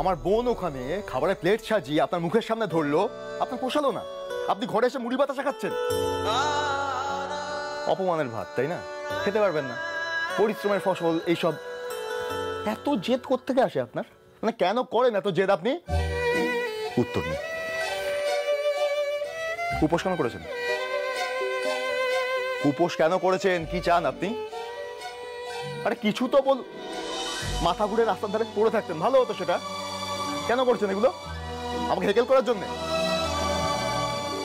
আমার বোন ওখানে খাবারের প্লেট সাজিয়ে আপনার মুখের সামনে ধরলো, আপনার পোষালো না, আপনি ঘরে এসে মুড়ি বাতাসা খাচ্ছেন। অপমানের ভাত, তাই না? খেতে পারবেন না, পরিশ্রমের ফসল এইসব। এত জেদ কোত্থেকে আসে আপনার? মানে কেন করেন এত জেদ আপনি? উত্তর নেই। উপোস কেন করেছেন? উপোস কেন করেছেন? কি চান আপনি? আরে কিছু তো বল। মাথা ঘুরে রাস্তার ধারে পড়ে থাকতেন, ভালো হতো সেটা। কেন করছেন এগুলো? আমাকে হেকেল করার জন্য?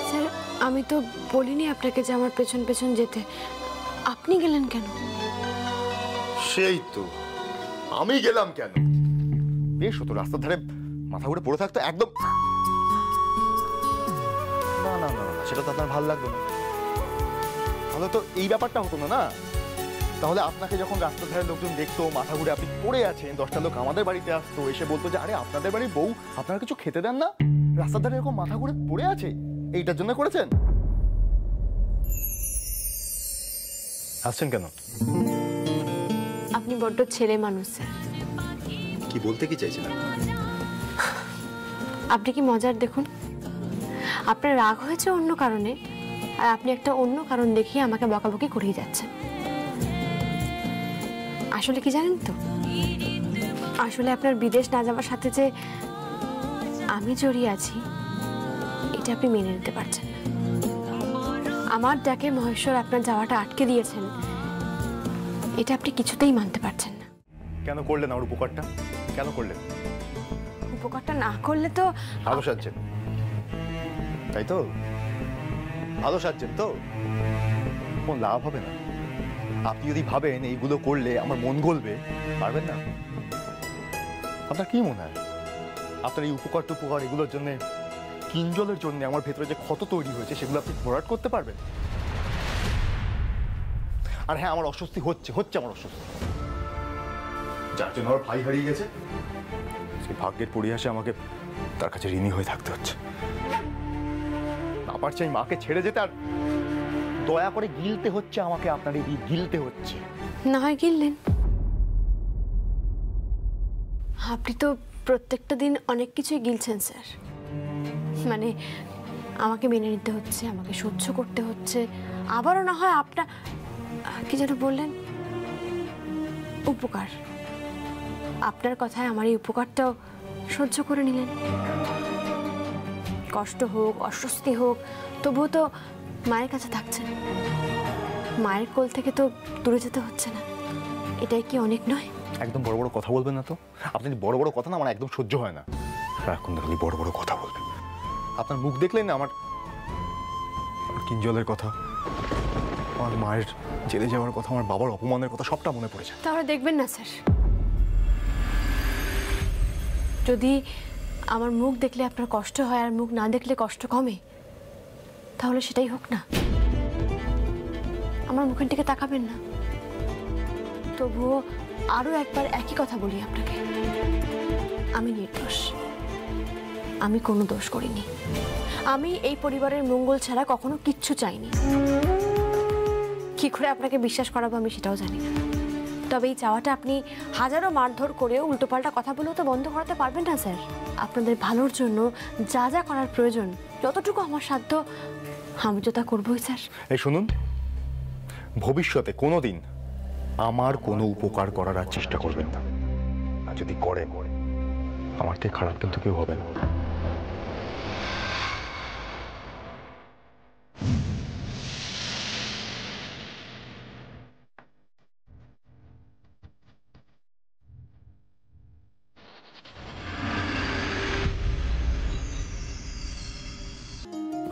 স্যার, আমি তো বলিনি আপনাকে যে আমার পেছন পেছন যেতে। আপনি গেলেন কেন? সেই তো, আমি গেলাম কেন? বেশ হতো রাস্তার ধারে মাথা ঘুরে পড়ে থাকতো একদম। না না না, সেটা তো আপনার ভালো লাগতো না। তাহলে তো এই ব্যাপারটা হতো না। না তাহলে আপনাকে যখন রাস্তার ধারে লোকজন দেখতো মাথা ঘুরে আপনি পড়ে আছেন, 10টা লোক আমাদের বাড়িতে আসতো, এসে বলতো যে আরে আপনাদের বাড়ির বউ আপনারা কিছু খেতে দেন না, রাস্তার ধারে এরকম মাথা ঘুরে পড়ে আছে, এইটার জন্য করেছেন? আসছেন কেন? আপনি বড্ড ছেলে মানুষ স্যার। কি বলতে কি চাইছিলেন? আপনি কি মজার দেখুন, আপনার রাগ হয়েছে অন্য কারণে, আর আপনি একটা অন্য কারণ দেখিয়ে আমাকে বকাবকি করেই যাচ্ছেন। আসলে কি জানেন তো, আসলে আপনার বিদেশ না যাওয়ার সাথে যে আমি জড়িয়ে আছি এটা আপনি মেনে নিতে পারছেন না। আমার ডাকে মহেশ্বর আপনার যাওয়াটা আটকে দিয়েছেন, এটা আপনি কিছুতেই মানতে পারছেন না। কেন করলেন আমার উপকারটা? কেন করলেন? উপকারটা না করলে তো ভালো সাজছেন, তাই তো? ভালো সাজছেন তো? কোন লাভ হবে না। আপনি যদি ভাবেন এইগুলো করলে আমার মন গলবে, পারবেন না। আপনার কি মনে হয় আপনার এই উপকার টুপকার এগুলোর জন্য, কিঞ্জলের জন্য আমার ভেতরে যে ক্ষত তৈরি হয়েছে সেগুলো আপনি ভরাট করতে পারবেন? আর হ্যাঁ, আমার অস্বস্তি হচ্ছে আমার অস্বস্তি, যার জন্য আমার ভাই হারিয়ে গেছে। সেই ভাগ্যের পরিহাসে আমাকে তার কাছে ঋণী হয়ে থাকতে হচ্ছে। না পারছি আমি মাকে ছেড়ে যেতে, আর দয়া করে গিলতে হচ্ছে আমাকে, আপনার এই গিলতে হচ্ছে। না হয় গিললেন। আপনি তো প্রত্যেকটা দিন অনেক কিছুই গিলছেন স্যার। মানে আমাকে মেনে নিতে হচ্ছে, আমাকে সহ্য করতে হচ্ছে, আবারও না হয় আপনার কি যেন বললেন, উপকার। আপনার কথায় আমার এই উপকারটাও সহ্য করে নিলেন। কষ্ট হোক, অস্বস্তি হোক, তবুও তো মায়ের কাছে থাকছেন, মায়ের কোল থেকে তো দূরে যেতে হচ্ছে না। এটাই কি অনেক নয়? একদম বড় বড় কথা বলবেন না তো। আপনি বড় বড় কথা না আমার একদম সহ্য হয় না। এখন দেখলি বড় বড় কথা বলবেন। আপনার মুখ দেখলেন না আমার কিঞ্জলের কথা, আমার মায়ের জেলে যাওয়ার কথা, আমার বাবার অপমানের কথা সবটা মনে পড়েছে। তাহলে দেখবেন না স্যার, যদি আমার মুখ দেখলে আপনার কষ্ট হয় আর মুখ না দেখলে কষ্ট কমে, তাহলে সেটাই হোক না। আমার মুখের দিকে তাকাবেন না। তবুও আরো একবার একই কথা বলি আপনাকে, আমি নির্দোষ, আমি কোনো দোষ করিনি। আমি এই পরিবারের মঙ্গল ছাড়া কখনো কিচ্ছু চাইনি। কি করে আপনাকে বিশ্বাস করাবো আমি সেটাও জানি না। তবে এই চাওয়াটা আপনি হাজারো মারধর করেও উল্টোপাল্টা কথা বলেও তো বন্ধ করাতে পারবেন না স্যার। আপনাদের ভালোর জন্য যা যা করার প্রয়োজন, যতটুকু আমার সাধ্য আমি তো তা করবোই স্যার। এই শুনুন, ভবিষ্যতে কোনোদিন আমার কোনো উপকার করার আর চেষ্টা করবেন না। আর যদি করেন, আমার থেকে খারাপ কিন্তু কেউ হবে না।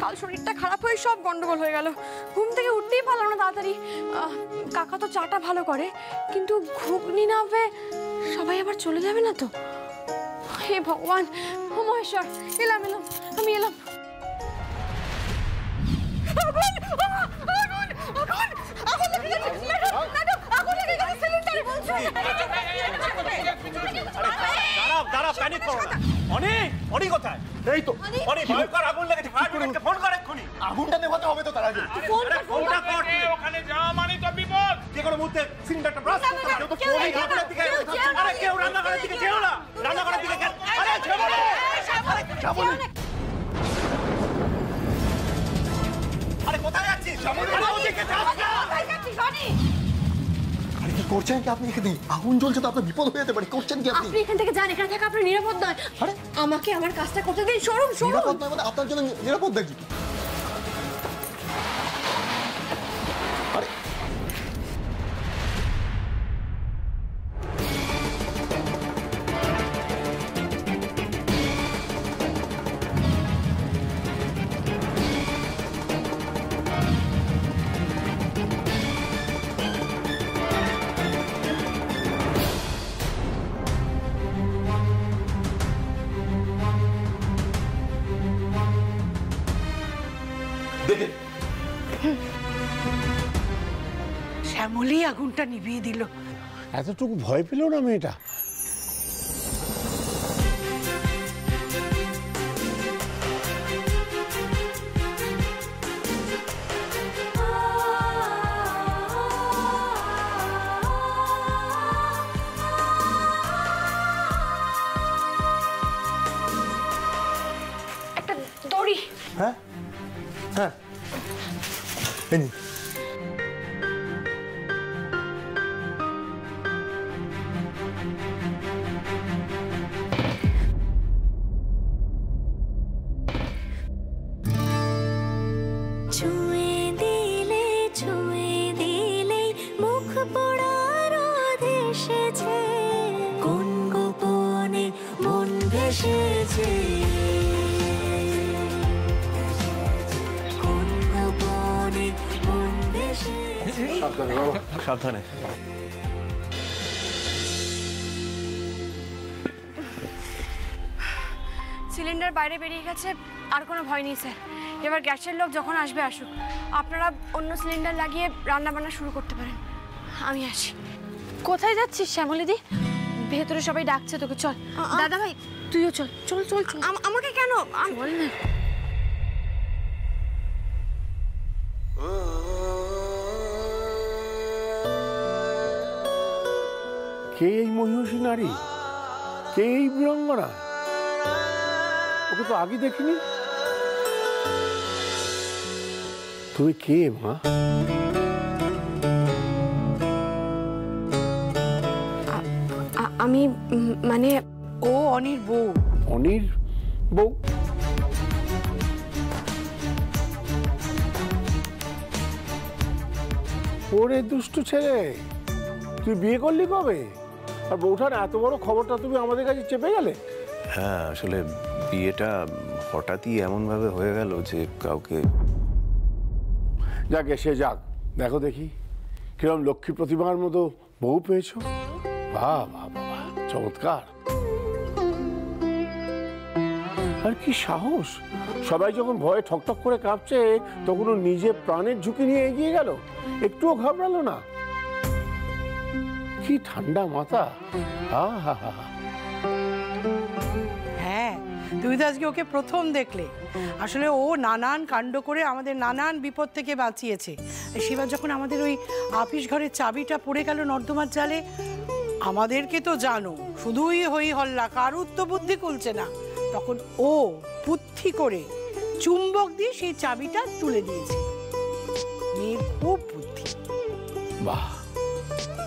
কাল শরীরটা খারাপ হয়ে সব গন্ডগোল হয়ে গেল। ঘুম থেকে উঠতেই পারলাম না তাড়াতাড়ি। কাকা তো চাটা ভালো করে, কিন্তু ঘুগনি না হয়ে সবাই আবার চলে যাবে না তো? হে ভগবান, ও মহেশ্বর, এলাম আমি এলাম। আগুনটা নেভাতে হবে তো তার আগে। ওখানে যাওয়া মানে তো বিপদ। যে কোনো মধ্যে সিলিন্ডারটা ব্রাশ করতে কেউ তো ফোন এই ঘরের দিকে আরে কেউ রান্নাঘরের দিকে যেও না রান্নাঘরের দিকে আরে শ্যামলী আরে কোথায় যাচ্ছিস শ্যামলী ওদিকে যাস না কোথায় যাচ্ছিস রনি আরে কি করছেন কি আপনি এখানে আগুন জ্বলছে তো আপনার বিপদ হয়ে যেতে পারে করছেন কি আপনি আপনি এখান থেকে যান এখানে থাকা আপনার নিরাপদ নয় আরে আমাকে আমার কাজটা করতে দিন সরুন নিরাপদ নয় মানে আপনার জন্য নিরাপদ নাকি আরে শ্যামলী আগুনটা নিভিয়ে দিল। এতটুকু ভয় পেল না মেয়েটা? একটা দড়ি। হ্যাঁ হ্যাঁ এই নিন। ছুঁয়ে দিলে মুখ পোড়ার এসেছে কোন গোপনে মন ভেসেছে কোন গোপনে মন ভেসেছে। সাবধানে বাবা সাবধানে। সিলিন্ডার বাইরে বেরিয়ে গেছে আর কোনো ভয় নেই স্যার এবার গ্যাসের লোক যখন আসবে আসুক আপনারা অন্য সিলিন্ডার লাগিয়ে রান্না বান্না শুরু করতে পারেন আমি আসি কোথায় যাচ্ছিস শ্যামলীদি ভেতরে সবাই ডাকছে তোকে চল দাদা ভাই তুইও চল চল চল চল আমাকে কেন বল না কে এই মহিষী নারী? কে এই বীরাঙ্গনা? ওকে তো আগে দেখিনি। তুমি কে মা? আমি মানে ও অনির বউ। অনির বউ? ওরে দুষ্টু ছেলে, তুই বিয়ে করলি কবে? আর বউটার এত বড় খবরটা তুমি আমাদের কাছে চেপে গেলে? হ্যাঁ আসলে বিয়েটা হঠাৎই এমনভাবে হয়ে গেল যে কাউকে। যাক এসে যাক, দেখো দেখি কিরম লক্ষ্মী প্রতিমার মতো বউ পেয়েছো। বাহ বাহ বাহ, চমৎকার। আর কি সাহস! সবাই যখন ভয়ে ঠকঠক করে কাঁপছে তখন ও নিজে প্রাণের ঝুঁকি নিয়ে এগিয়ে গেল, একটুও ঘাবড়ালো না। কি ঠান্ডা মাথা! হা হা। হ্যাঁ, তুমি তো আজকে ওকে প্রথম দেখলে। আসলে ও নানান কাণ্ড করে আমাদের নানান বিপদ থেকে বাঁচিয়েছে। সেবার যখন আমাদের ওই আপিস ঘরের চাবিটা পড়ে গেল নর্দমার জালে, আমাদেরকে তো জানো শুধুই হই হল্লা, কারুর তো বুদ্ধি খুলছে না। তখন ও বুদ্ধি করে চুম্বক দিয়ে সেই চাবিটা তুলে দিয়েছে। মেয়ের খুব বুদ্ধি। বাহ,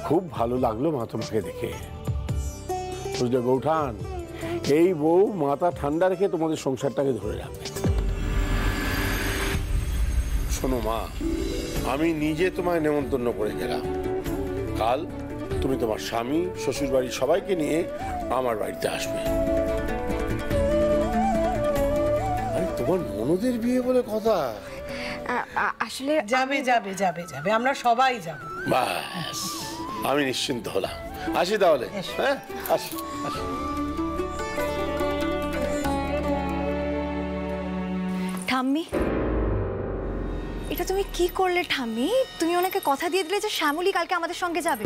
খুব ভালো লাগলো মা তোমাকে দেখে। বুঝলে বৌঠান, এই বউ মাথা ঠান্ডা রেখে তোমাদের সংসারটাকে ধরে রাখবে। শোনো মা, আমি নিজে তোমায় নেমন্তন্ন করে গেলাম। কাল তুমি তোমার স্বামী, শ্বশুর বাড়ির সবাইকে নিয়ে আমার বাড়িতে আসবে। আরে তোমার ননদের বিয়ে বলে কথা। আসলে যাবে যাবে যাবে যাবে, আমরা সবাই যাব। ব্যাস, আমি নিশ্চিন্ত হলাম। আসি তাহলে। হ্যাঁ, আসি আসি। ঠাম্মি, এটা তুমি কি করলে ঠাম্মি? তুমি ওনাকে কথা দিয়ে দিলে যে শ্যামলী কালকে আমাদের সঙ্গে যাবে।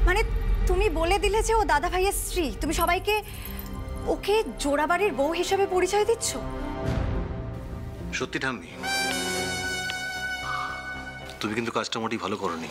মানে তুমি বলে দিলে যে ও দাদা ভাইয়ের স্ত্রী। তুমি সবাইকে ওকে জোড়াবাড়ির বউ হিসেবে পরিচয় দিচ্ছ। সত্যি ঠাম্মি, তুমি কিন্তু কাজটা মোটেই ভালো করোনি।